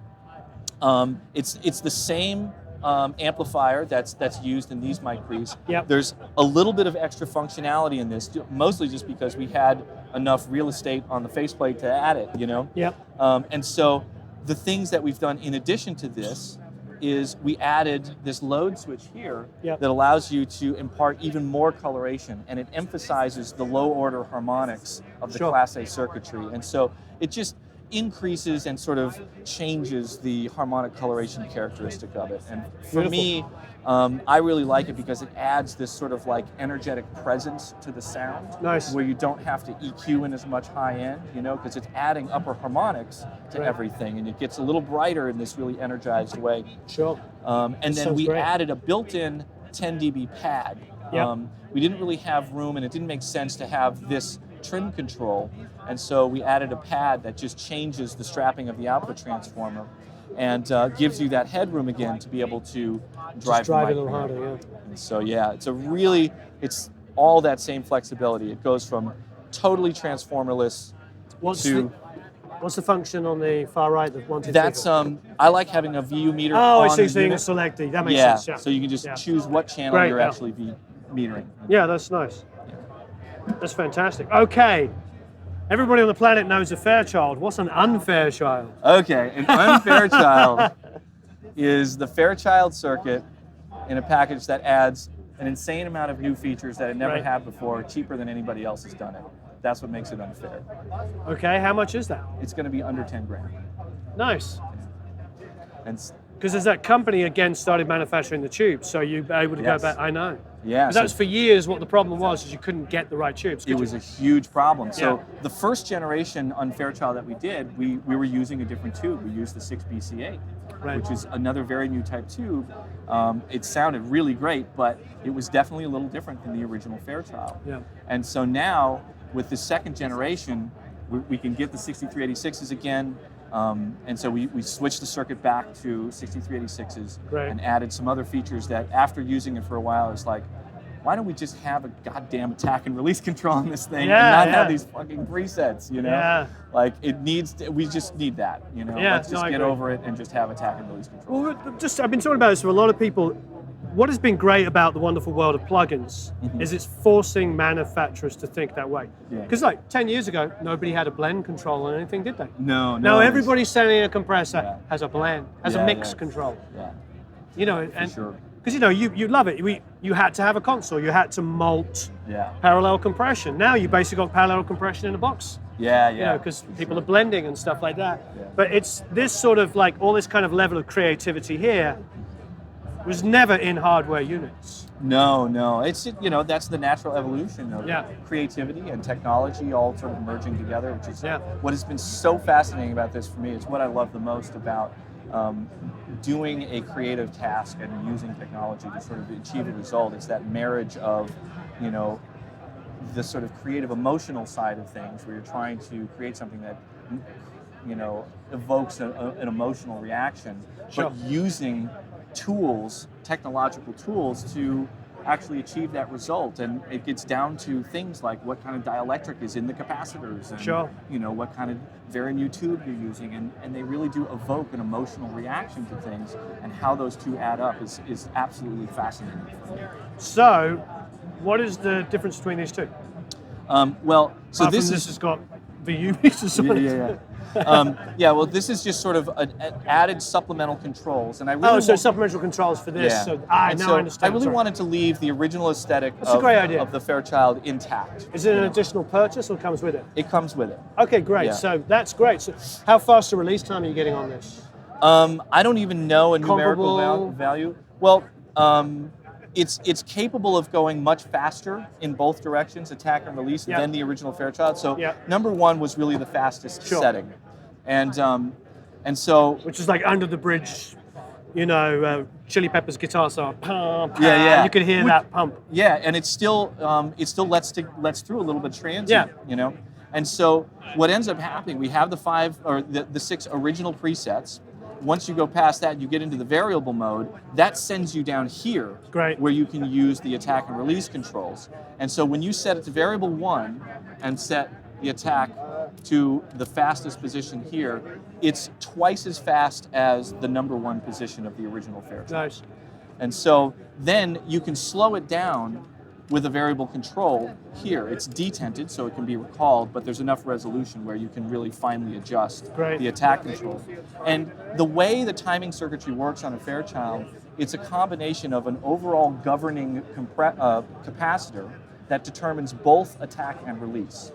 it's the same amplifier that's used in these mic pre's. Yep. There's a little bit of extra functionality in this, mostly just because we had enough real estate on the faceplate to add it. Yep. And so the things that we've done in addition to this is we added this load switch here Yep. that allows you to impart even more coloration, and it emphasizes the low order harmonics of the Sure. Class A circuitry. And so it just increases and sort of changes the harmonic coloration characteristic of it. And for me, I really like it because it adds this sort of energetic presence to the sound. Nice. Where you don't have to EQ in as much high end, because it's adding upper harmonics to Right. everything, and it gets a little brighter in this really energized way. Sure. And then sounds we great. added a built-in 10 dB pad. Yep. We didn't really have room, and it didn't make sense to have this trim control, and so we added a pad that just changes the strapping of the output transformer and gives you that headroom again to be able to drive the drive mic it a little more. harder, yeah. And so yeah, it's all that same flexibility. It goes from totally transformerless to What's the function on the far right? The 1, 2, 3, that's 4? I like having a VU meter Oh, I on see. the So you can unit. select it. That makes Yeah, sense. Yeah. so you can just Yeah. choose what channel Great, you're yeah. actually metering. Yeah, that's nice. That's fantastic. Okay. Everybody on the planet knows a fair child. What's an unfair child? Okay, an unfair child is the Fairchild circuit in a package that adds an insane amount of new features that it never Right. had before, cheaper than anybody else has done it. That's what makes it unfair. Okay, how much is that? It's going to be under 10 grand. Nice. And Because there's that company again started manufacturing the tubes, so you're able to Yes. go back. I know. yeah, 'Cause that was for years what the problem was, is you couldn't get the right tubes. it was a huge problem. So Yeah. the first generation Unfairchild that we did, we were using a different tube. We used the 6BC8, Right. which is another very new type tube. It sounded really great, but it was definitely a little different than the original Fairchild. Yeah. And so now, with the second generation, we can get the 6386s again. And so we switched the circuit back to 6386s Right. and added some other features that after using it for a while, it's like, why don't we just have a goddamn attack and release control on this thing Yeah, and not yeah. have these fucking presets, you know? Yeah. Like we just need that, you know? Yeah, Let's just no, I get agree. over it and just have attack and release control. Well, I've been talking about this with a lot of people. What has been great about the wonderful world of plugins is it's forcing manufacturers to think that way. Yeah. Because like 10 years ago, nobody had a blend control on anything, did they? No. Now everybody selling a compressor Yeah. has a blend, has Yeah, a mix yeah. control. Yeah, You know, and sure. because you love it. You had to have a console. You had to mult yeah. parallel compression. Now you basically got parallel compression in a box. Yeah, You know, because for people sure. are blending and stuff like that. Yeah. But it's this sort of like all this kind of level of creativity here was never in hardware units. No. It's that's the natural evolution of Yeah. creativity and technology all sort of merging together, which is Yeah. what has been so fascinating about this for me. It's what I love the most about doing a creative task and using technology to sort of achieve a result. It's that marriage of, the sort of creative emotional side of things where you're trying to create something that evokes an emotional reaction, Sure. but using technological tools to actually achieve that result. And it gets down to things like what kind of dielectric is in the capacitors and Sure. what kind of very new tube you're using, and they really do evoke an emotional reaction to things, and how those two add up is absolutely fascinating for me. So, what is the difference between these two? So Apart this from is has got VU meters on it. well, this is just sort of an added supplemental controls, and I really Oh, so supplemental controls for this. yeah. So, And now so I understand. I really Sorry. wanted to leave the original aesthetic That's a great idea. of the Fairchild intact. Is it you an know. additional purchase or comes with it? It comes with it. Okay, great. Yeah. So that's great. So how fast a release time are you getting on this? I don't even know a numerical Comparable? value. Well, it's capable of going much faster in both directions, attack and release, Yeah. than the original Fairchild. So Yeah. number one was really the fastest Sure. setting, and so Which is like under the bridge, Chili Peppers guitar song. Pum, pum. Yeah. You could hear that pump. yeah, and it still lets through a little bit transient, Yeah. And so what ends up happening, we have the 6 original presets. Once you go past that, you get into the variable mode. That sends you down here, Great. where you can use the attack and release controls. And so when you set it to variable 1 and set the attack to the fastest position here, it's twice as fast as the number 1 position of the original Fairchild. Nice. And so then you can slow it down with a variable control here. It's detented, so it can be recalled, but there's enough resolution where you can really finely adjust Great. the attack control. And the way the timing circuitry works on a Fairchild, it's a combination of an overall governing capacitor that determines both attack and release.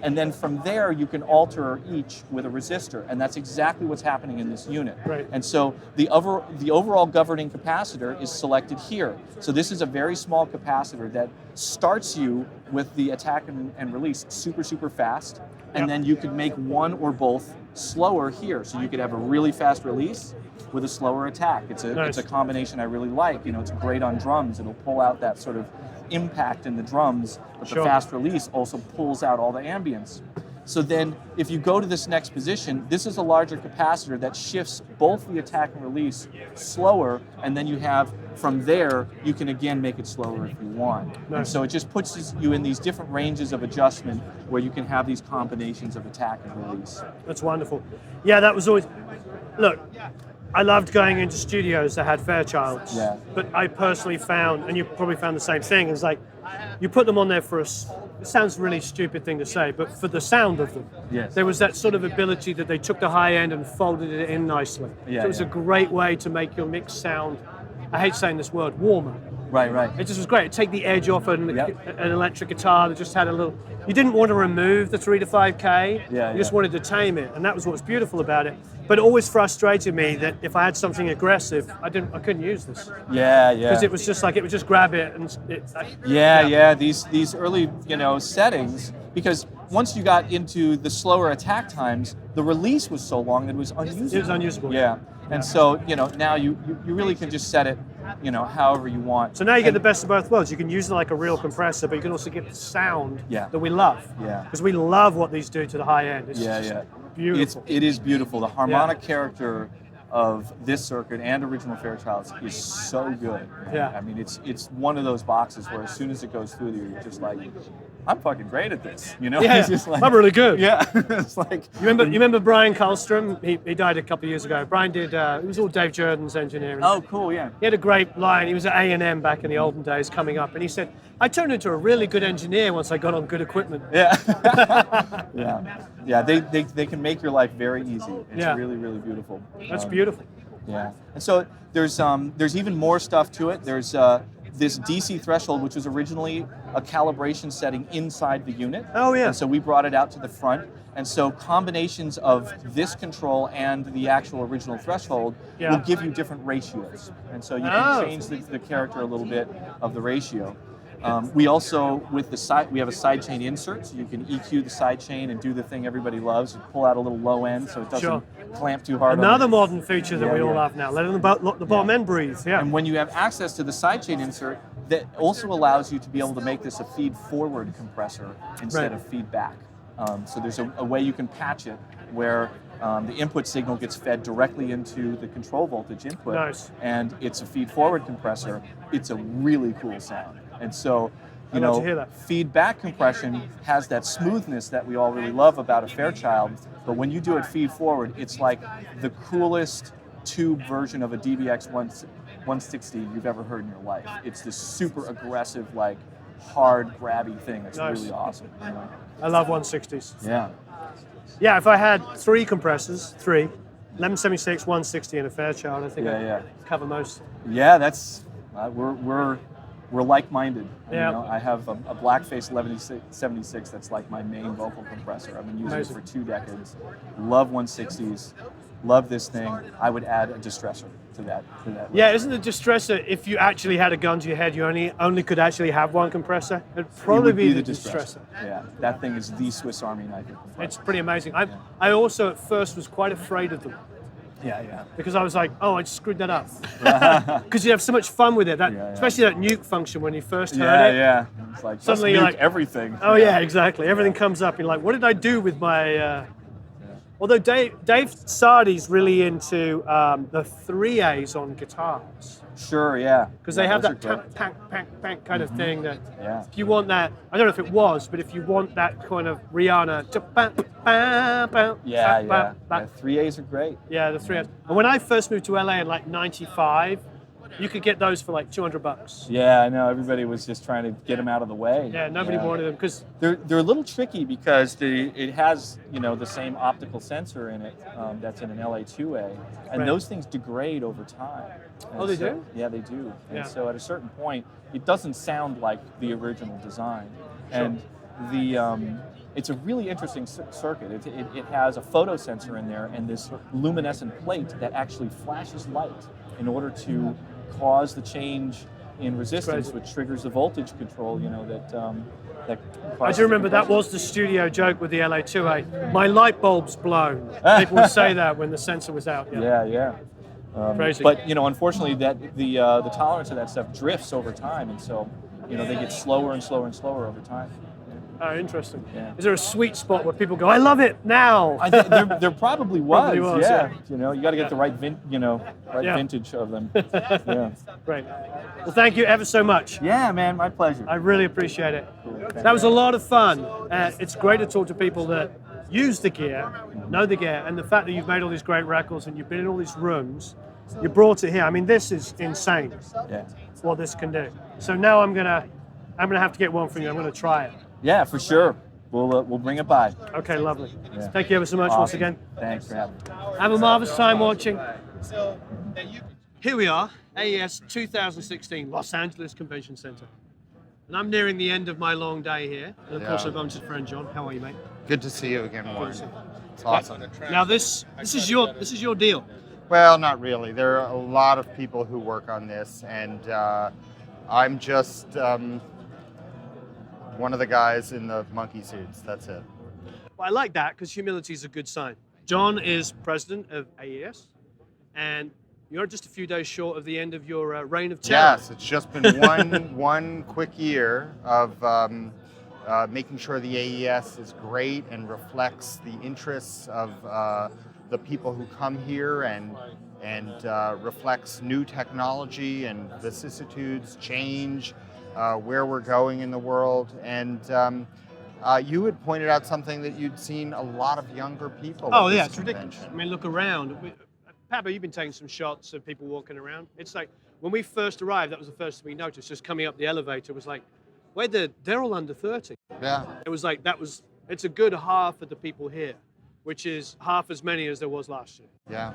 And then from there, you can alter each with a resistor, and that's exactly what's happening in this unit. Right. And so the overall governing capacitor is selected here. So this is a very small capacitor that starts you with the attack and release super, super fast, and Yep. then you could make one or both slower here. So you could have a really fast release with a slower attack. It's Nice. a combination I really like. It's great on drums. It'll pull out that sort of impact in the drums, but Sure. the fast release also pulls out all the ambience. So then if you go to this next position, this is a larger capacitor that shifts both the attack and release slower, and then you have, from there, you can again make it slower if you want. And Nice. so it just puts you in these different ranges of adjustment where you can have these combinations of attack and release. That's wonderful. Yeah, that was always. Look, I loved going into studios that had Fairchilds. Yeah. But I personally found, and you probably found the same thing, is like, you put them on there for us. It sounds a really stupid thing to say, but for the sound of them. Yes. There was that sort of ability that they took the high end and folded it in nicely. Yeah, So it was yeah. a great way to make your mix sound, I hate saying this word, warmer. Right, right. It just was great. Take the edge off an Yep. electric guitar that just had a little. You didn't want to remove the 3 to 5K. Yeah, You just yeah. wanted to tame it, and that was what was beautiful about it. But it always frustrated me that if I had something aggressive, I couldn't use this Yeah, yeah. because it was just like it would just grab it and Yeah. These early, settings, because once you got into the slower attack times, the release was so long that it was unusable. It was unusable. Yeah. And so, now you really can just set it, however you want. So now you get the best of both worlds. You can use it like a real compressor, but you can also get the sound Yeah. that we love. Yeah. Because we love what these do to the high end. It's just beautiful. It is beautiful. The harmonic character of this circuit and original Fairchilds is so good. Yeah. I mean, it's one of those boxes where as soon as it goes through, you're just like, I'm fucking great at this. Yeah, It's just like, I'm really good. Yeah. It's like, You remember Brian Karlstrom? He died a couple of years ago. Brian did. It was all Dave Jordan's engineering. oh, cool, yeah. He had a great line. He was at A&M back in the olden days, coming up, and he said, "I turned into a really good engineer once I got on good equipment." Yeah. Yeah. They can make your life very easy. It's Yeah. really, really beautiful. That's beautiful. Yeah. And so there's even more stuff to it. There's this DC threshold, which was originally a calibration setting inside the unit. Oh, yeah. And so we brought it out to the front. And so combinations of this control and the actual original threshold Yeah. will give you different ratios. And so you Oh. can change the character a little bit of the ratio. We also, with the side, we have a sidechain insert, so you can EQ the sidechain and do the thing everybody loves. You pull out a little low end so it doesn't Sure. clamp too hard. Another on modern feature that Yeah, we all yeah. love now, letting the bottom end breathe. Yeah. And when you have access to the sidechain insert, that also allows you to be able to make this a feed-forward compressor instead Right. of feedback. So there's a way you can patch it where the input signal gets fed directly into the control voltage input, Nice. and it's a feed-forward compressor. It's a really cool sound. And so, I'd love to hear that. feedback compression has that smoothness that we all really love about a Fairchild, but when you do it feed-forward, it's like the coolest tube version of a DBX 160 you've ever heard in your life. It's this super aggressive, like hard, grabby thing. It's Nice. really awesome. I love 160s. Yeah. Yeah, if I had 3 compressors, 1176, 160, and a Fairchild, I think I'd cover most. Yeah, that's we're like-minded. Yeah. I have a Blackface 1176 that's like my main vocal compressor. I've been using Amazing. it for 2 decades. Love 160s. Love this thing. I would add a distressor to that. Yeah, isn't the distressor, if you actually had a gun to your head, you only could actually have one compressor? It'd probably It would be the distressor. Yeah, that thing is the Swiss Army knife of compressor. It's pretty amazing. I also at first was quite afraid of them yeah. because I was like, oh, I just screwed that up. Because you have so much fun with it, especially that nuke function when you first heard it. Yeah. It's like Suddenly let's you're nuke like- everything. Oh yeah, exactly. Everything comes up. You're like, what did I do with my? Although Dave Sardi's really into the 3As on guitars Sure, yeah. because they have those that are great. pank kind of thing. That Yeah. if you want that, I don't know if it was, but if you want that kind of Rihanna, Yeah. 3As are great. yeah, the 3As. And when I first moved to LA in like '95, you could get those for like $200. Yeah, I know. Everybody was just trying to get them out of the way. Yeah, nobody wanted them because They're a little tricky because it has the same optical sensor in it that's in an LA2A, and Right. those things degrade over time. Oh, they do? Yeah, they do. And Yeah. so at a certain point, it doesn't sound like the original design, and it's a really interesting circuit. It has a photo sensor in there and this luminescent plate that actually flashes light in order to cause the change in resistance, Crazy. which triggers the voltage control. That I do remember that was the studio joke with the LA2A. My light bulb's blown. People would say that when the sensor was out. Yeah. Crazy. But unfortunately, that the tolerance of that stuff drifts over time, and so they get slower and slower and slower over time. Oh, interesting. Yeah. Is there a sweet spot where people go, I love it now? I think there probably was. Probably was, yeah. yeah. You got to get the right vintage of them. Yeah. Great. Well, thank you ever so much. Yeah, man, my pleasure. I really appreciate it. Cool. That was a lot of fun. It's great to talk to people that use the gear, know the gear, and the fact that you've made all these great records and you've been in all these rooms, you brought it here. I mean, this is insane. Yeah. What this can do. So now I'm gonna have to get one from you. I'm gonna try it. Yeah, for sure. We'll bring it by. Okay, lovely. Yeah. Thank you ever so much once again. Thanks for having me. Have a marvelous time watching. Here we are, AES 2016, Los Angeles Convention Center. And I'm nearing the end of my long day here. And of course, I've bumped into friend John. How are you, mate? Good to see you again, Warren. It's awesome. Now this is your deal. Well, not really. There are a lot of people who work on this, and I'm just one of the guys in the monkey suits. That's it. Well, I like that because humility is a good sign. John is president of AES, and you're just a few days short of the end of your reign of terror. Yes, it's just been one quick year of making sure the AES is great and reflects the interests of the people who come here and reflects new technology and vicissitudes, change, where we're going in the world. And you had pointed out something that you'd seen a lot of younger people. Oh at yeah, this it's ridiculous. convention. I mean, look around. Pablo, you've been taking some shots of people walking around. It's like when we first arrived, that was the first thing we noticed. Just coming up the elevator was like, they're all under 30. Yeah. It was like it's a good half of the people here, which is half as many as there was last year. Yeah.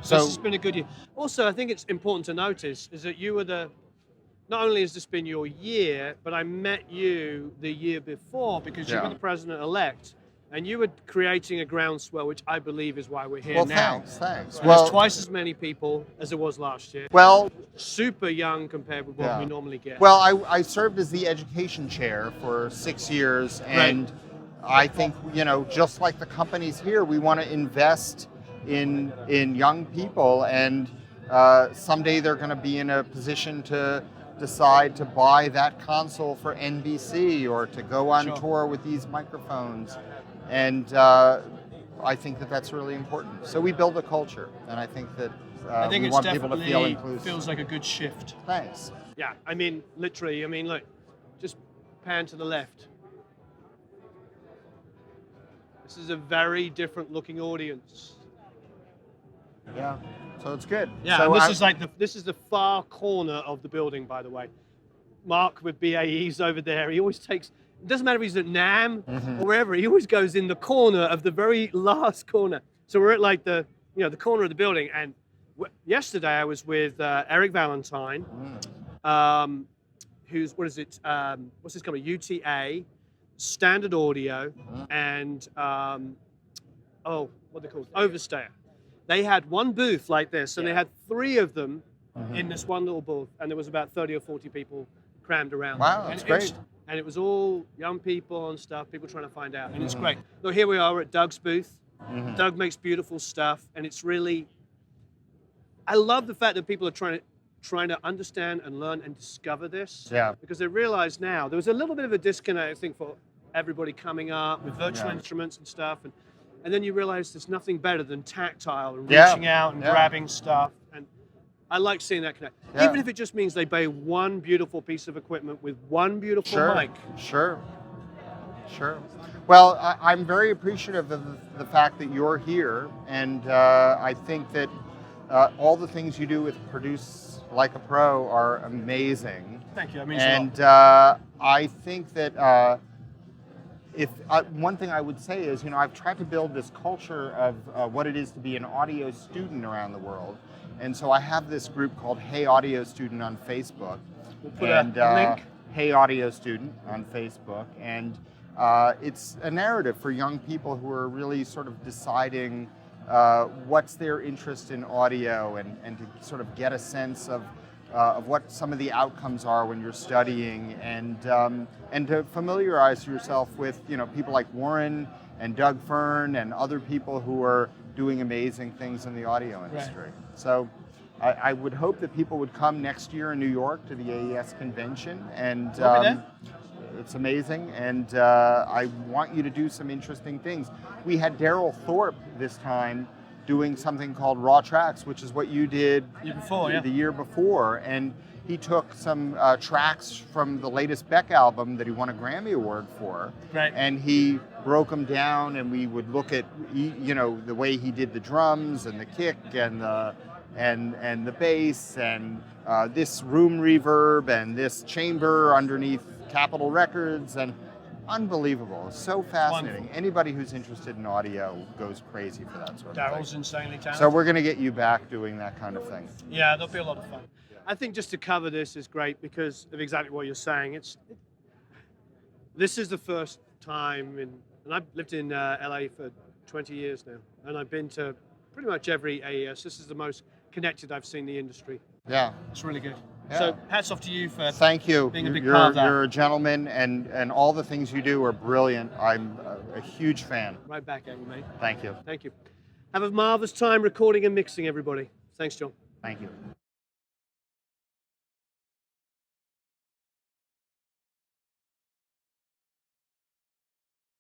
So this has been a good year. Also, I think it's important to notice is that you were not only has this been your year, but I met you the year before because you were the president-elect, and you were creating a groundswell, which I believe is why we're here Well, now. thanks. And Well, there's twice as many people as there was last year. well, Super young compared with what Yeah. we normally get. Well, I served as the education chair for 6 years, and I think, just like the companies here, we want to invest in young people, and someday they're going to be in a position to decide to buy that console for NBC or to go on tour with these microphones. And I think that that's really important. So we build a culture, and I think that I think we it's want people to feel definitely inclusive. feels like a good shift. Thanks. Yeah, I mean, literally, look, just pan to the left. This is a very different looking audience. Yeah. So it's good. Yeah, So and this is the far corner of the building, by the way. Mark with BAE's over there. He always takes. It doesn't matter if he's at NAM or wherever. He always goes in the corner of the very last corner. So we're at like the corner of the building. And yesterday I was with Eric Valentine, who's what's this company? UTA, Standard Audio, and what are they called? Overstayer. They had one booth like this, and they had 3 of them in this one little booth, and there was about 30 or 40 people crammed around. Wow, them. that's And great. And it was all young people and stuff, people trying to find out, and it's great. Look, here we are at Doug's booth. Doug makes beautiful stuff, and it's really, I love the fact that people are trying to understand and learn and discover this. Yeah. Because they realize now, there was a little bit of a disconnect, I think, for everybody coming up with virtual instruments and stuff, and then you realize there's nothing better than tactile and reaching out and grabbing stuff. And I like seeing that connect. Yeah. Even if it just means they buy one beautiful piece of equipment with one beautiful mic. Sure. Well, I'm very appreciative of the fact that you're here, and I think that all the things you do with Produce Like a Pro are amazing. Thank you, that means a lot. And I think that one thing I would say is, I've tried to build this culture of what it is to be an audio student around the world. And so I have this group called Hey Audio Student on Facebook. We'll put a link. Hey Audio Student on Facebook. And it's a narrative for young people who are really sort of deciding what's their interest in audio and to sort of get a sense of what some of the outcomes are when you're studying, and to familiarize yourself with people like Warren and Doug Fern and other people who are doing amazing things in the audio industry. So I would hope that people would come next year in New York to the AES convention, and it's amazing. And I want you to do some interesting things. We had Daryl Thorpe this time doing something called Raw Tracks, which is what you did the year before, and he took some tracks from the latest Beck album that he won a Grammy Award for, and he broke them down, and we would look at, you know, the way he did the drums and the kick and the bass and this room reverb and this chamber underneath Capitol Records, and unbelievable. So fascinating. Anybody who's interested in audio goes crazy for that sort of thing. Daryl's insanely talented. So we're going to get you back doing that kind of thing. Yeah, that'll be a lot of fun. I think just to cover this is great because of exactly what you're saying. This is the first time and I've lived in LA for 20 years now, and I've been to pretty much every AES. This is the most connected I've seen the industry. Yeah. It's really good. Yeah. So hats off to you for Thank you. being a big part of that. You're a gentleman, and all the things you do are brilliant. I'm a huge fan. Right back at you, mate. Thank you. Thank you. Have a marvelous time recording and mixing, everybody. Thanks, John. Thank you.